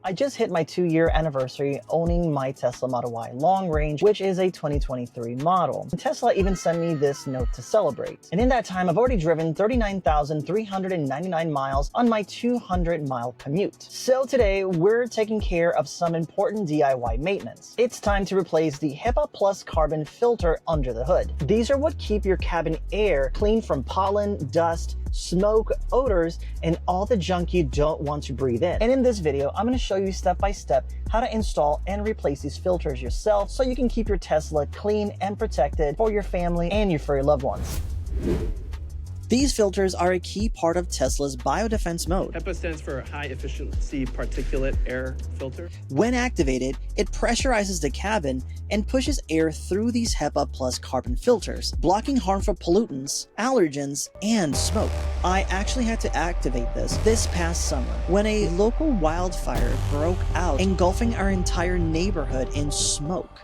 I just hit my 2-year anniversary owning my Tesla Model Y long range, which is a 2023 model. And Tesla even sent me this note to celebrate. And in that time, I've already driven 39,399 miles on my 200-mile commute. So today, we're taking care of some important DIY maintenance. It's time to replace the HEPA Plus carbon filter under the hood. These are what keep your cabin air clean from pollen, dust, smoke, odors, and all the junk you don't want to breathe in. And in this video, I'm going to show you step by step how to install and replace these filters yourself so you can keep your Tesla clean and protected for your family and your furry loved ones. These filters are a key part of Tesla's Biodefense Mode. HEPA stands for High Efficiency Particulate Air Filter. When activated, it pressurizes the cabin and pushes air through these HEPA Plus carbon filters, blocking harmful pollutants, allergens, and smoke. I actually had to activate this past summer when a local wildfire broke out, engulfing our entire neighborhood in smoke.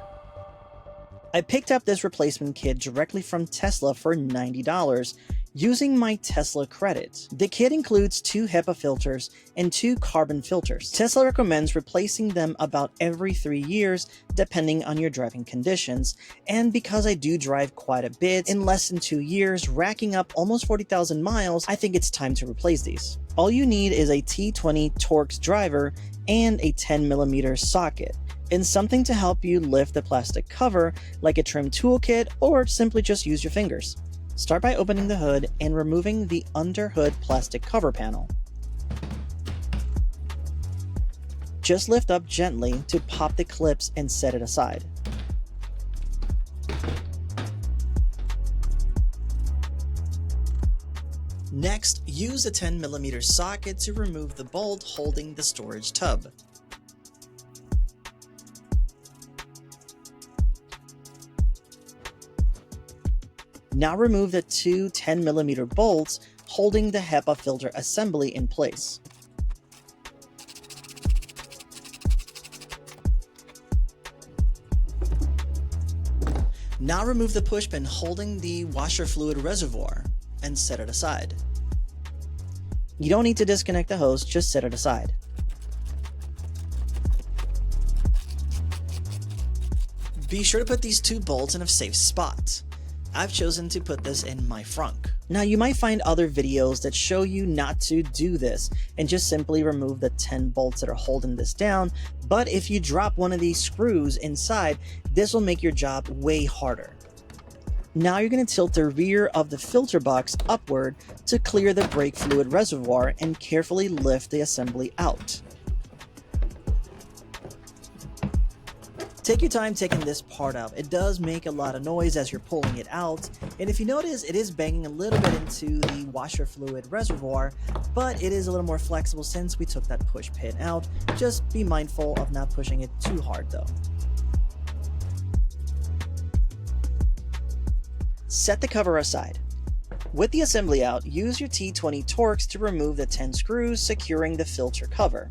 I picked up this replacement kit directly from Tesla for $90. Using my Tesla credit. The kit includes 2 HEPA filters and 2 carbon filters. Tesla recommends replacing them about every 3 years depending on your driving conditions, and because I do drive quite a bit, in less than 2 years, racking up almost 40,000 miles, I think it's time to replace these. All you need is a T20 Torx driver and a 10mm socket, and something to help you lift the plastic cover like a trim toolkit, or simply just use your fingers. Start by opening the hood and removing the under-hood plastic cover panel. Just lift up gently to pop the clips and set it aside. Next, use a 10mm socket to remove the bolt holding the storage tub. Now remove the 2 10mm bolts holding the HEPA filter assembly in place. Now remove the push pin holding the washer fluid reservoir and set it aside. You don't need to disconnect the hose, just set it aside. Be sure to put these 2 bolts in a safe spot. I've chosen to put this in my frunk. Now you might find other videos that show you not to do this and just simply remove the 10 bolts that are holding this down, but if you drop one of these screws inside, this will make your job way harder. Now you're going to tilt the rear of the filter box upward to clear the brake fluid reservoir and carefully lift the assembly out. Take your time taking this part out. It does make a lot of noise as you're pulling it out, and if you notice, it is banging a little bit into the washer fluid reservoir, but it is a little more flexible since we took that push pin out. Just be mindful of not pushing it too hard though. Set the cover aside. With the assembly out, use your T20 Torx to remove the 10 screws securing the filter cover.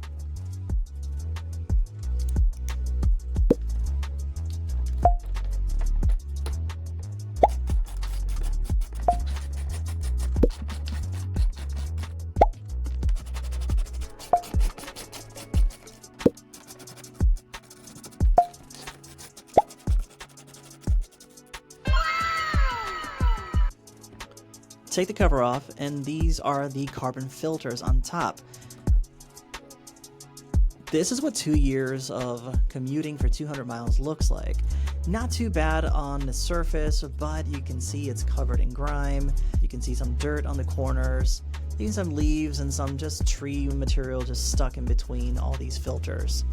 Take the cover off, and these are the carbon filters on top. This is what 2 years of commuting for 200 miles looks like. Not too bad on the surface, but you can see it's covered in grime. You can see some dirt on the corners, even some leaves and some just tree material just stuck in between all these filters.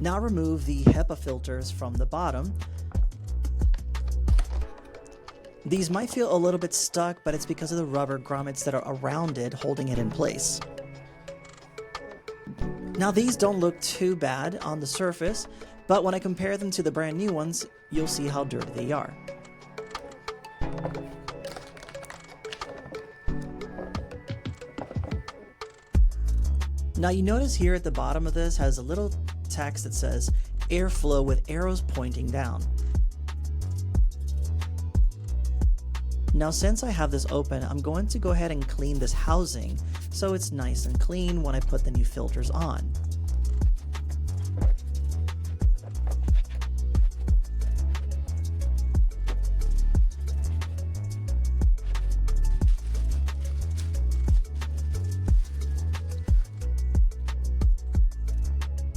Now remove the HEPA filters from the bottom. These might feel a little bit stuck, but it's because of the rubber grommets that are around it holding it in place. Now these don't look too bad on the surface, but when I compare them to the brand new ones, you'll see how dirty they are. Now you notice here at the bottom of this has a little text that says airflow with arrows pointing down. Now since I have this open, I'm going to go ahead and clean this housing so it's nice and clean when I put the new filters on.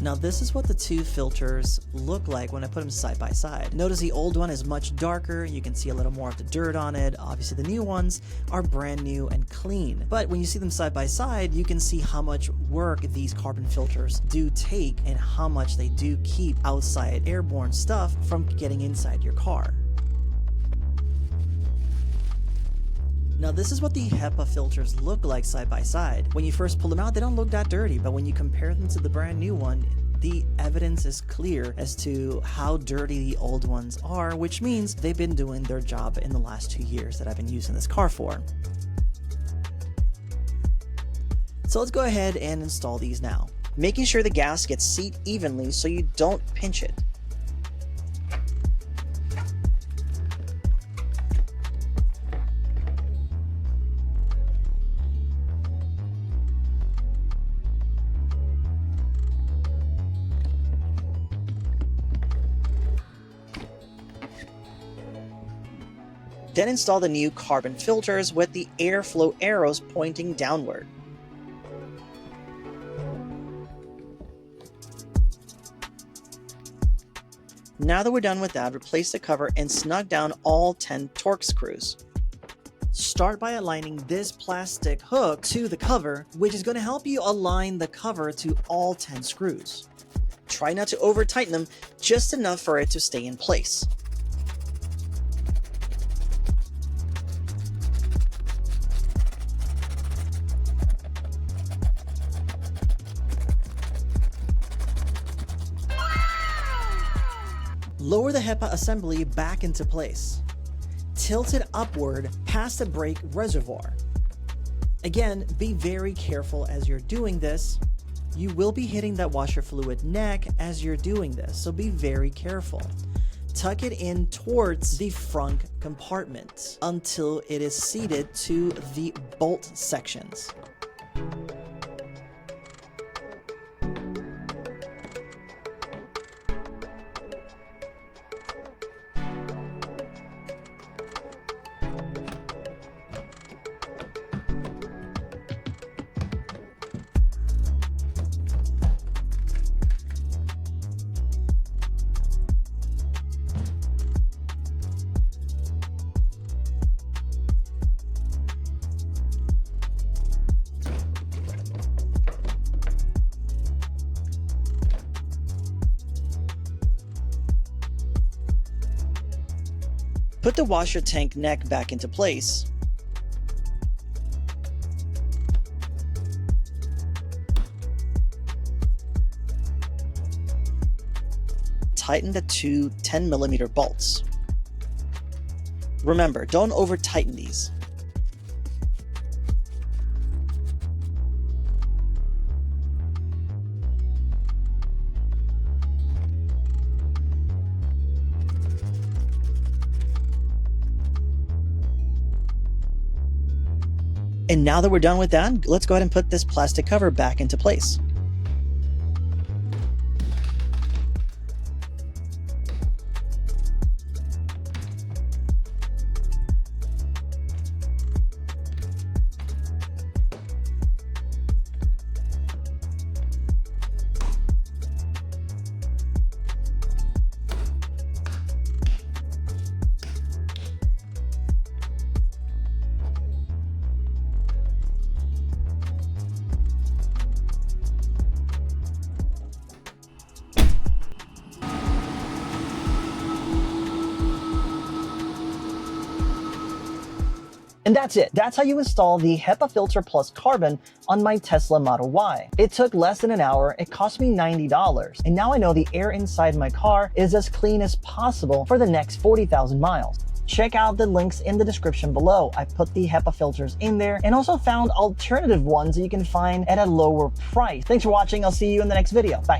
Now this is what the two filters look like when I put them side by side. Notice the old one is much darker, you can see a little more of the dirt on it. Obviously the new ones are brand new and clean. But when you see them side by side, you can see how much work these carbon filters do take and how much they do keep outside airborne stuff from getting inside your car. Now this is what the HEPA filters look like side by side. When you first pull them out, they don't look that dirty, but when you compare them to the brand new one, the evidence is clear as to how dirty the old ones are, which means they've been doing their job in the last 2 years that I've been using this car for. So let's go ahead and install these now. Making sure the gaskets seat evenly so you don't pinch it. Then install the new carbon filters with the airflow arrows pointing downward. Now that we're done with that, replace the cover and snug down all 10 Torx screws. Start by aligning this plastic hook to the cover, which is going to help you align the cover to all 10 screws. Try not to over tighten them, just enough for it to stay in place. Lower the HEPA assembly back into place. Tilt it upward past the brake reservoir. Again, be very careful as you're doing this. You will be hitting that washer fluid neck as you're doing this, so be very careful. Tuck it in towards the frunk compartment until it is seated to the bolt sections. Put the washer tank neck back into place. Tighten the two 10mm bolts. Remember, don't over tighten these. And now that we're done with that, let's go ahead and put this plastic cover back into place. And that's it. That's how you install the HEPA filter plus carbon on my Tesla Model Y. It took less than an hour. It cost me $90. And now I know the air inside my car is as clean as possible for the next 40,000 miles. Check out the links in the description below. I put the HEPA filters in there and also found alternative ones that you can find at a lower price. Thanks for watching. I'll see you in the next video. Bye.